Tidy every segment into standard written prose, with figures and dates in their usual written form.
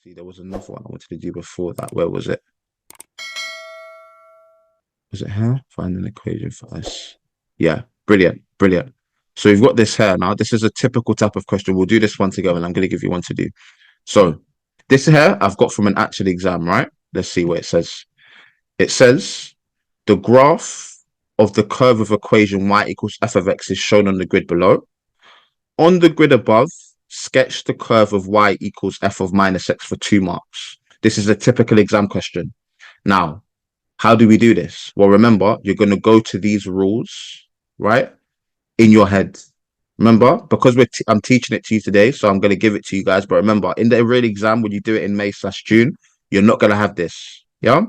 Actually, there was another one I wanted to do before that. Where was it? Was it here? Find an equation for us. Yeah, brilliant, brilliant. So we've got this here now. This is a typical type of question. We'll do this one together, and I'm going to give you one to do. So this here I've got from an actual exam, right? Let's see what it says. It says the graph of the curve of equation y equals f of x is shown on the grid below. On the grid above, sketch the curve of y equals f of minus x for 2 marks. This is a typical exam question. Now, how do we do this? Well, remember, you're going to go to these rules, right, in your head. Remember, because I'm teaching it to you today, so I'm going to give it to you guys. But remember, in the real exam, when you do it in May/June, you're not going to have this. Yeah?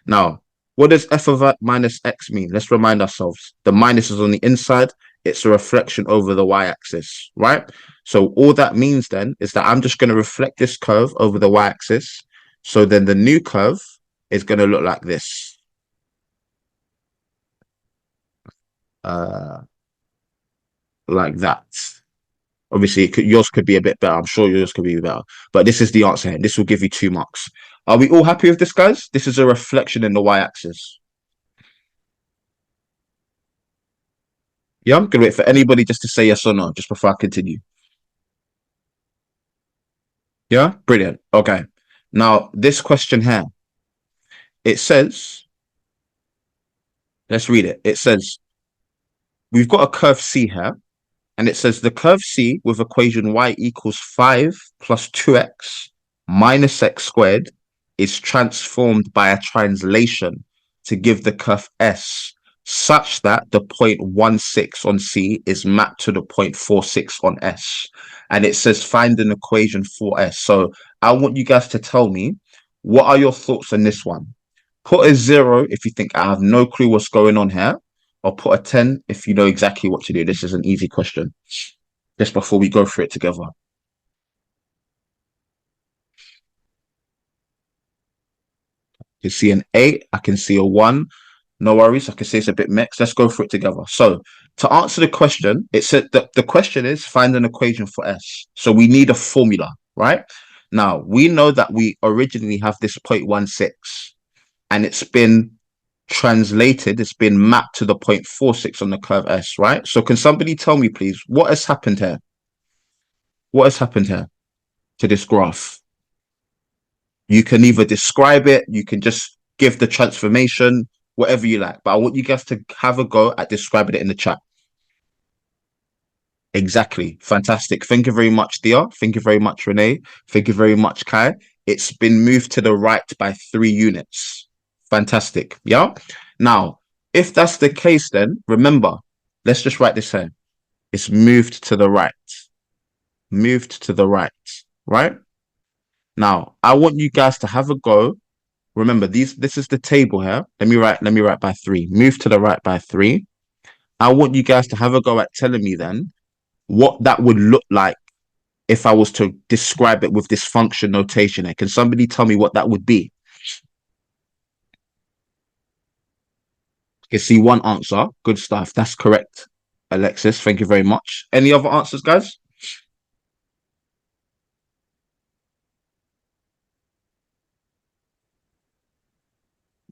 Now, what does f of minus x mean? Let's remind ourselves. The minus is on the inside. It's a reflection over the y-axis, right? So all that means then is that I'm just going to reflect this curve over the y-axis. So then the new curve is going to look like this. Like that. Obviously, yours could be a bit better. I'm sure yours could be better. But this is the answer here. This will give you 2 marks. Are we all happy with this, guys? This is a reflection in the y-axis. Yeah, I'm going to wait for anybody just to say yes or no, just before I continue. Yeah, brilliant. Okay. Now, this question here, it says, let's read it. It says, we've got a curve C here, and it says the curve C with equation y equals 5 plus 2x minus x squared is transformed by a translation to give the curve S such that the point 16 on C is mapped to the point 46 on S. And it says find an equation for S. So I want you guys to tell me, what are your thoughts on this one? Put a 0 if you think I have no clue what's going on here, or put a 10 if you know exactly what to do. This is an easy question. Just before we go through it together. I can see an 8. I can see a 1. No worries. I can see it's a bit mixed. Let's go through it together. So to answer the question, it said that the question is find an equation for S. So we need a formula, right? Now, we know that we originally have this 0.16 and it's been translated, it's been mapped to the 0.46 on the curve S, right? So can somebody tell me, please, what has happened here? What has happened here to this graph? You can either describe it, you can just give the transformation, whatever you like. But I want you guys to have a go at describing it in the chat. Exactly. Fantastic. Thank you very much, Thea. Thank you very much, Renee. Thank you very much, Kai. It's been moved to the right by 3 units. Fantastic. Yeah. Now, if that's the case, then remember, let's just write this here. It's moved to the right. Moved to the right. Right? Now, I want you guys to have a go. Remember, this is the table here. Let me write by 3. Move to the right by 3. I want you guys to have a go at telling me then what that would look like if I was to describe it with this function notation here. Can somebody tell me what that would be? You see one answer. Good stuff. That's correct, Alexis. Thank you very much. Any other answers, guys?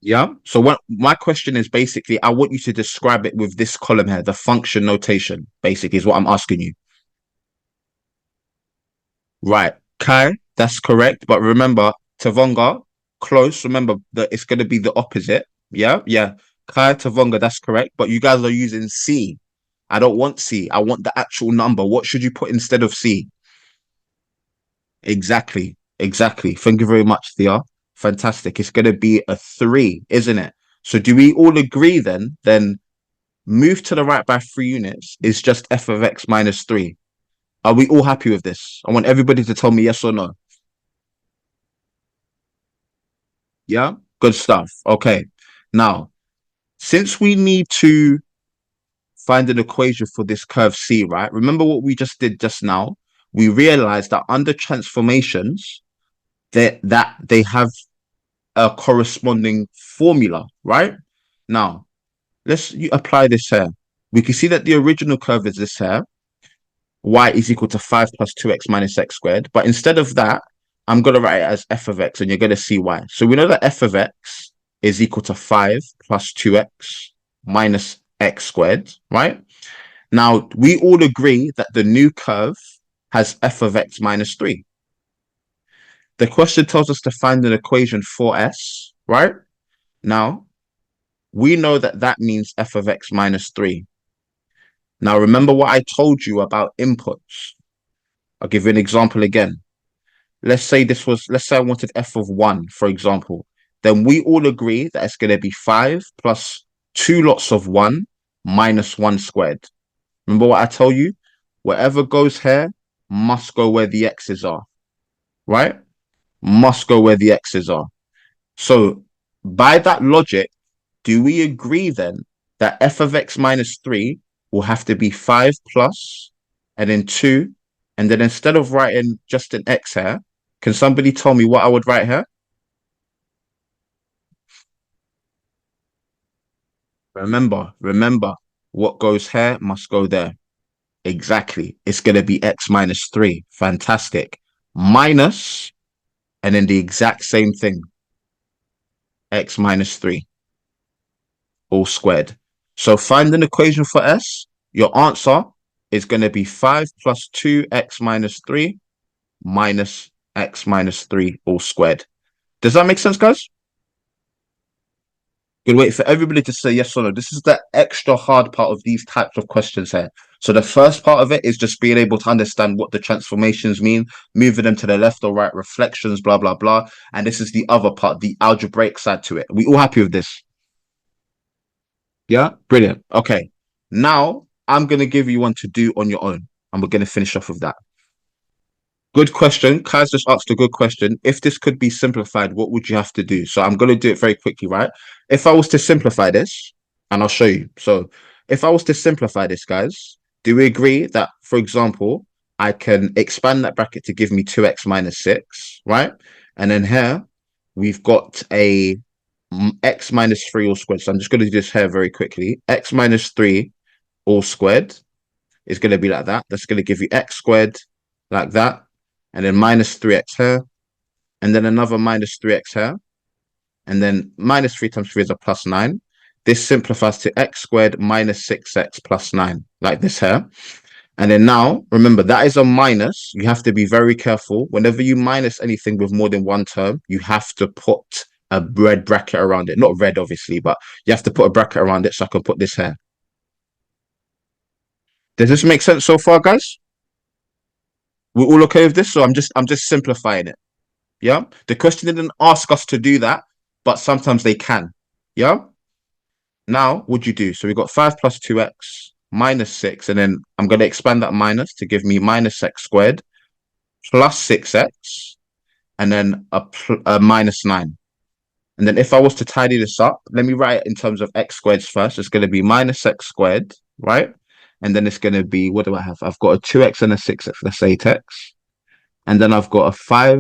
Yeah. So what my question is basically, I want you to describe it with this column here, the function notation, basically, is what I'm asking you. Right. Kai, that's correct. But remember, Tavonga, close. Remember that it's going to be the opposite. Yeah. Yeah. Kai, Tavonga, that's correct. But you guys are using C. I don't want C. I want the actual number. What should you put instead of C? Exactly. Exactly. Thank you very much, Thea. Fantastic. It's going to be a 3, isn't it? So do we all agree then? Then move to the right by 3 units is just f of x minus 3. Are we all happy with this? I want everybody to tell me yes or no. Yeah? Good stuff. Okay. Now, since we need to find an equation for this curve C, right? Remember what we just did just now? We realized that under transformations, that they have a corresponding formula, right? Now, let's apply this here. We can see that the original curve is this here. Y is equal to 5 plus 2x minus x squared. But instead of that, I'm going to write it as f of x, and you're going to see why. So we know that f of x is equal to 5 plus 2x minus x squared, right? Now, we all agree that the new curve has f of x minus 3. The question tells us to find an equation for s, right? Now, we know that that means f of x minus 3. Now, remember what I told you about inputs. I'll give you an example again. Let's say I wanted f of 1, for example. Then we all agree that it's going to be 5 plus 2 lots of 1 minus 1 squared. Remember what I told you? Whatever goes here must go where the x's are, right? Must go where the x's are. So by that logic, do we agree then that f of x minus 3 will have to be 5 plus and then 2, and then instead of writing just an x here, can somebody tell me what I would write here? Remember, what goes here must go there. Exactly. It's going to be x minus 3. Fantastic. Minus, and then the exact same thing, x minus 3, all squared. So find an equation for s. Your answer is going to be 5 plus 2x minus 3 minus x minus 3 all squared. Does that make sense, guys? Good. Wait for everybody to say yes or no. This is the extra hard part of these types of questions here. So the first part of it is just being able to understand what the transformations mean, moving them to the left or right, reflections, blah, blah, blah. And this is the other part, the algebraic side to it. Are we all happy with this? Yeah, brilliant. Okay. Now I'm going to give you one to do on your own, and we're going to finish off with that. Good question. Kai's just asked a good question. If this could be simplified, what would you have to do? So I'm going to do it very quickly, right? If I was to simplify this, and I'll show you. So if I was to simplify this, guys, do we agree that, for example, I can expand that bracket to give me 2x minus 6, right? And then here, we've got a x minus 3 all squared. So I'm just going to do this here very quickly. X minus 3 all squared is going to be like that. That's going to give you x squared like that. And then minus 3x here. And then another minus 3x here. And then minus 3 times 3 is a plus 9. This simplifies to x squared minus 6x plus 9, like this here. And then now, remember, that is a minus. You have to be very careful. Whenever you minus anything with more than one term, you have to put a red bracket around it. Not red, obviously, but you have to put a bracket around it. So I can put this here. Does this make sense so far, guys? We're all okay with this? So I'm just simplifying it. Yeah. The question didn't ask us to do that, but sometimes they can. Yeah. Now, what'd you do? So we got 5 plus 2x minus 6, and then I'm going to expand that minus to give me minus x squared plus 6x, and then a minus 9. And then if I was to tidy this up, let me write it in terms of x squareds first. It's going to be minus x squared, right? And then it's going to be, what do I have? I've got a 2x and a 6x, that's 8x. And then I've got a 5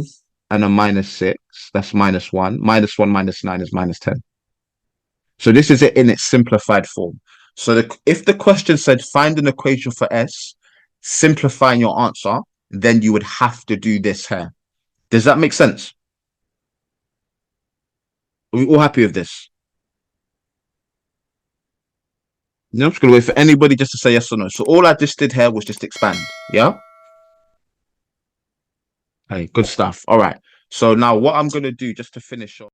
and a minus 6, that's minus 1. Minus 1 minus 9 is minus 10. So this is it in its simplified form. So if the question said find an equation for s, simplifying your answer, then you would have to do this here. Does that make sense? Are we all happy with this? No, I'm just going to wait for anybody just to say yes or no. So all I just did here was just expand. Yeah? Hey, good stuff. All right. So now what I'm going to do just to finish off.